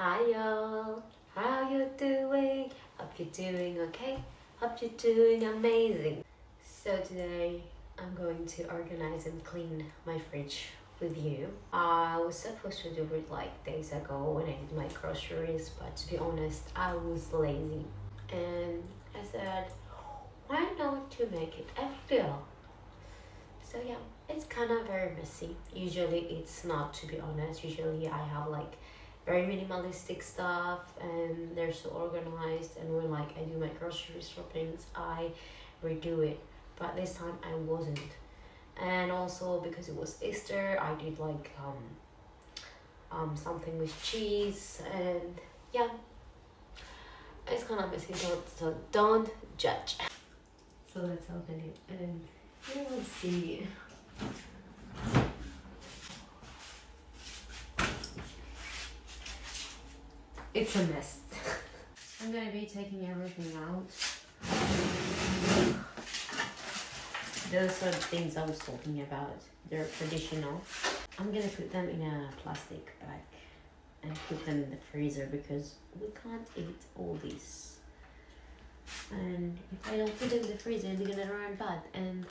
Hi y'all, how you doing? Hope you're doing okay. Hope you're doing amazing. So today I'm going to organize and clean my fridge with you. I was supposed to do it like days ago when I did my groceries, but to be honest, I was lazy. And I said, why not to make it a video? So yeah, it's kind of very messy. Usually it's not, to be honest. Usually I have like very minimalistic stuff and they're so organized, and when like I do my grocery shoppings I redo it, but this time I wasn't. And also because it was Easter, I did like something with cheese, and yeah, it's kind of messy, so don't judge. So let's open it and let's see. It's a mess. I'm gonna be taking everything out. Those are the things I was talking about. They're traditional. I'm gonna put them in a plastic bag and put them in the freezer because we can't eat all this. And if I don't put them in the freezer, they're gonna run bad. And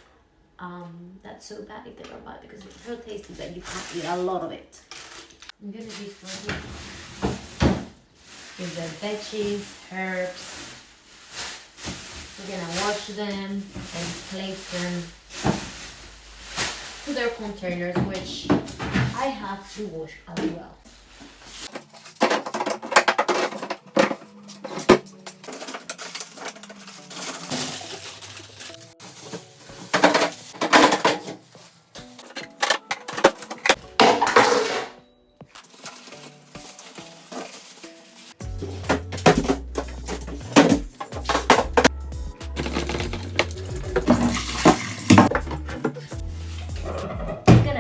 that's so bad if they run bad because it's so tasty that you can't eat a lot of it. I'm gonna be starting with the veggies, herbs. We're gonna wash them and place them to their containers, which I have to wash as well.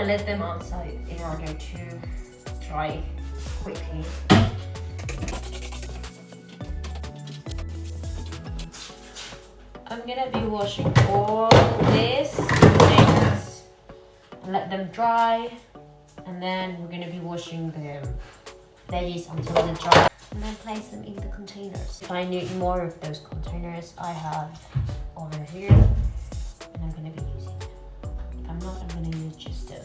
Let them outside in order to dry quickly. I'm gonna be washing all this things and let them dry, and then we're gonna be washing the veggies until they dry, and then place them in the containers. If I need more of those containers, I have over here, and I'm gonna be using them. If I'm not, I'm gonna use just those.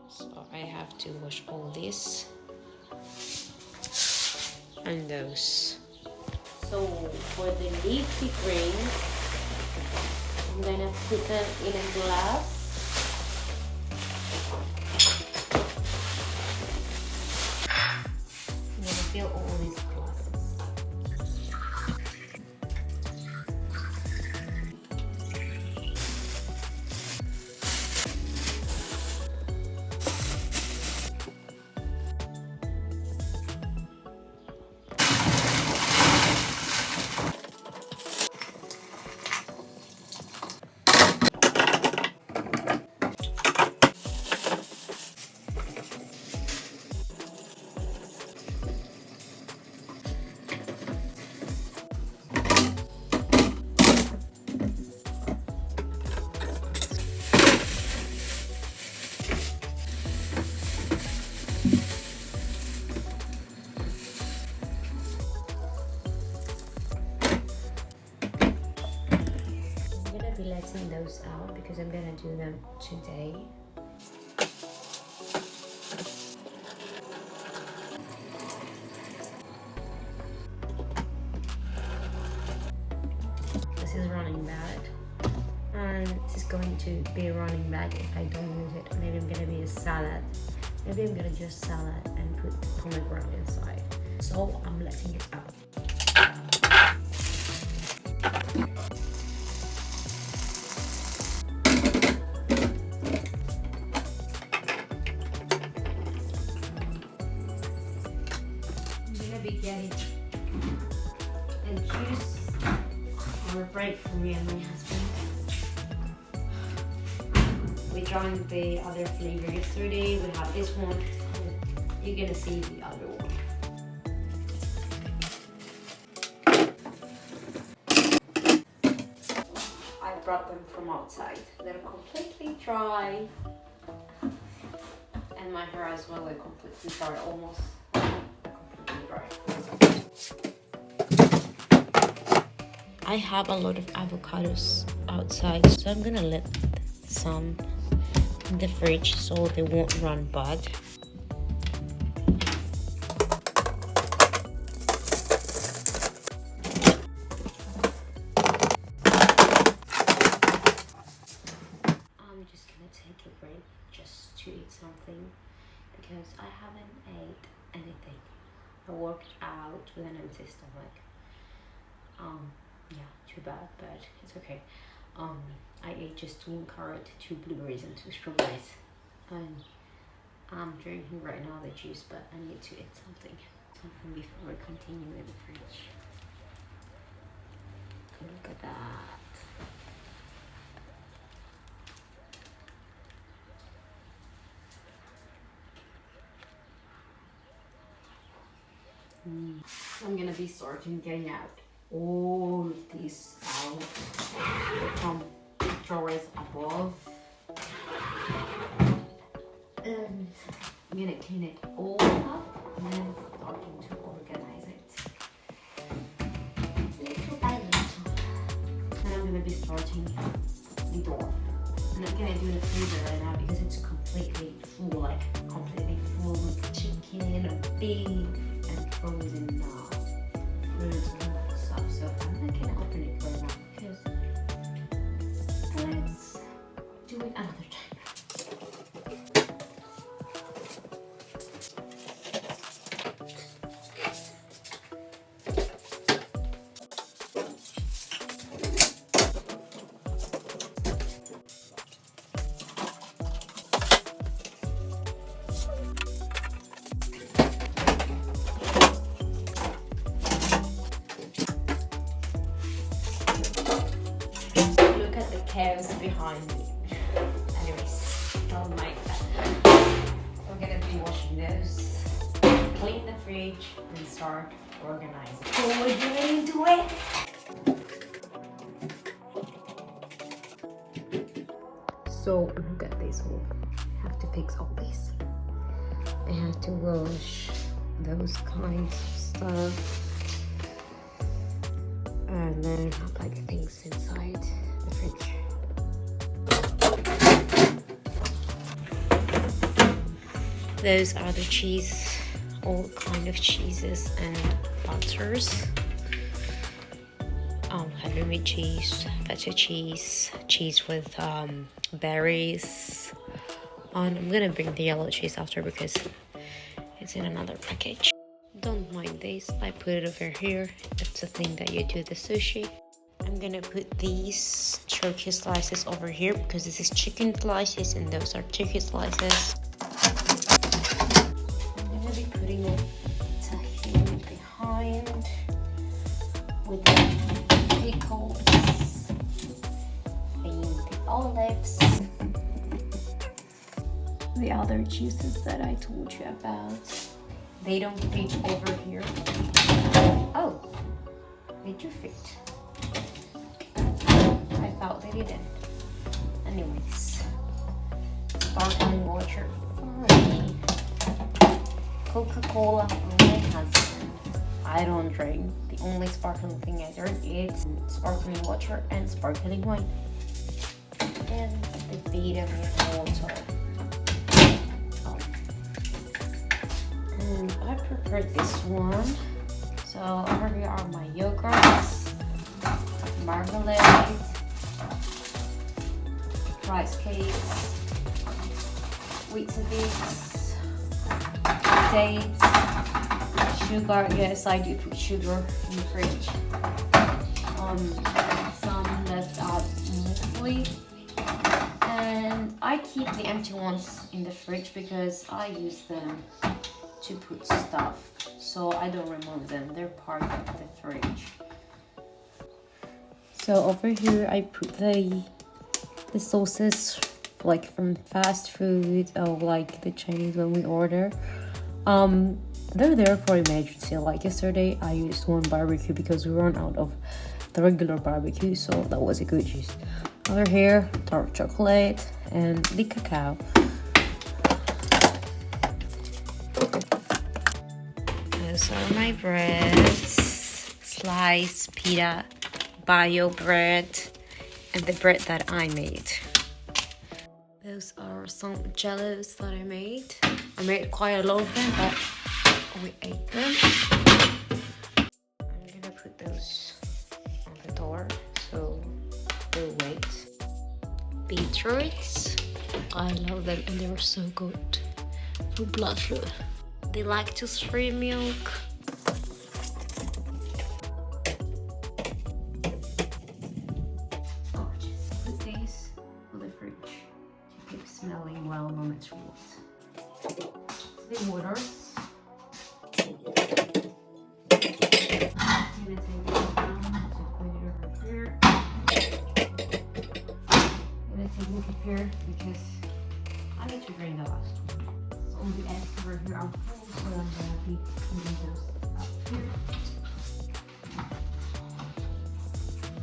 So I have to wash all this and those. So for the leafy greens, I'm gonna put them in a glass. I'm gonna fill all these glasses. Be letting those out because I'm gonna do them today. This is running bad, and this is going to be running bad if I don't use it. Maybe I'm gonna be a salad. Maybe I'm gonna just salad and put pomegranate inside. So I'm letting it out. Be getting a juice or a break from me and my husband. We drank the other flavor yesterday. We have this one, you're gonna see the other one. I brought them from outside. They're completely dry. And my hair as well, they're completely dry, almost completely dry. I have a lot of avocados outside, so I'm gonna let some in the fridge so they won't run bad. I'm just gonna take a break just to eat something because I haven't ate anything. I worked out with an empty stomach. Yeah, too bad, but it's okay. I ate just 1 carrot, 2 blueberries and 2 strawberries. And I'm drinking right now the juice, but I need to eat something before I continue in the fridge. Look at that. I'm gonna be starting getting out all these out from drawers above, and I'm gonna clean it all up and then starting to organize it little by little. And I'm gonna be starting the door. I'm not gonna do the freezer right now because it's completely full, like completely full with chicken and beef and frozen fruits and all that stuff. So I'm not gonna open it right now because let's do it another time. Chaos behind me. Anyways, don't mind that. We're gonna be washing those, clean the fridge, and start organizing. So we're getting into it. So look at this one. I have to fix all this. I have to wash those kinds of stuff, and then have like things inside the fridge. Those are the cheese, all kind of cheeses and butters. Halloumi cheese, feta cheese, cheese with berries. And I'm gonna bring the yellow cheese after because it's in another package. Don't mind this, I put it over here. It's a thing that you do the sushi. I'm gonna put these turkey slices over here because this is chicken slices and those are turkey slices. Putting a tahini behind with the pickles and the olives, the other juices that I told you about. They don't fit over here. Oh, they do fit. I thought they didn't. Anyways, sparkling water for me. Coca-Cola for my husband. I don't drink. The only sparkling thing I drink is sparkling water and sparkling wine. And the vitamin water. And I prepared this one. So over here are my yogurts, marmalade, rice cakes, Weetabix, dates, sugar. Yes, I do put sugar in the fridge. Some left out muesli, and I keep the empty ones in the fridge because I use them to put stuff, so I don't remove them. They're part of the fridge. So over here I put the sauces like from fast food or like the Chinese when we order. They're there for a major sale. Like yesterday, I used one barbecue because we ran out of the regular barbecue, so that was a good use. Over here, dark chocolate and the cacao. Those are my breads, sliced pita, bio bread, and the bread that I made. Those are some jellos that I made. I made quite a lot of them, but we ate them. I'm gonna put those on the door so they'll wait. Beetroots, I love them and they're so good for blood flow. They lactose-free milk. Oh, just put these on the fridge to keep smelling well no matter what. The water. I'm gonna take this down to put it over here. I'm gonna take it here because I need to drain the last one. So all the eggs over here are full, so I'm gonna be putting those up here.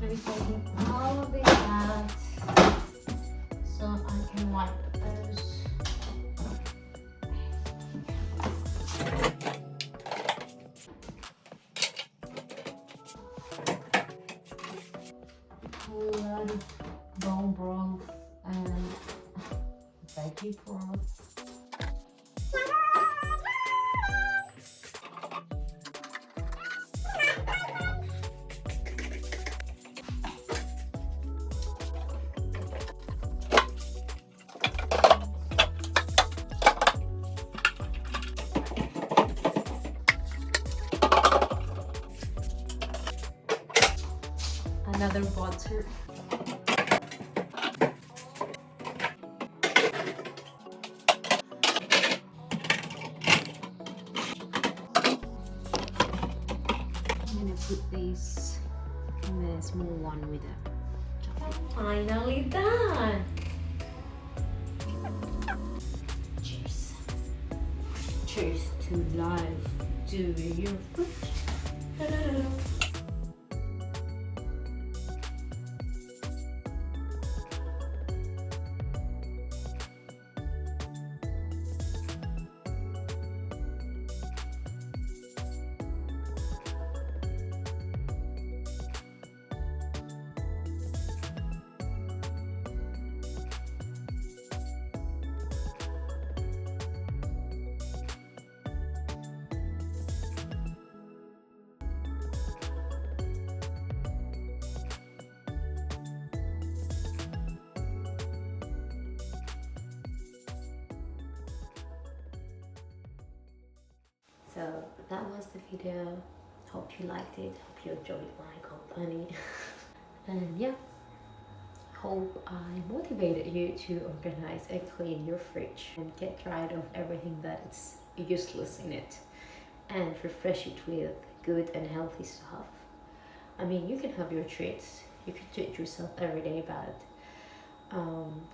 I'm taking all of this out so I can wipe those. A lot of bone broth and veggie broth. Another butter. I'm gonna put this in the small one with the chocolate. Finally done! Cheers. Cheers to life, to your food. So that was the video. Hope you liked it. Hope you enjoyed my company. And yeah, hope I motivated you to organize and clean your fridge and get rid of everything that is useless in it and refresh it with good and healthy stuff. I mean, you can have your treats. You can treat yourself every day, but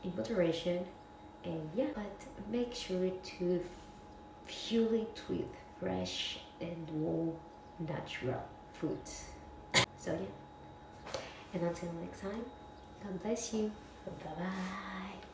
in moderation. And yeah, but make sure to fuel it with fresh and all natural foods. So yeah, and until next time, God bless you. Bye bye.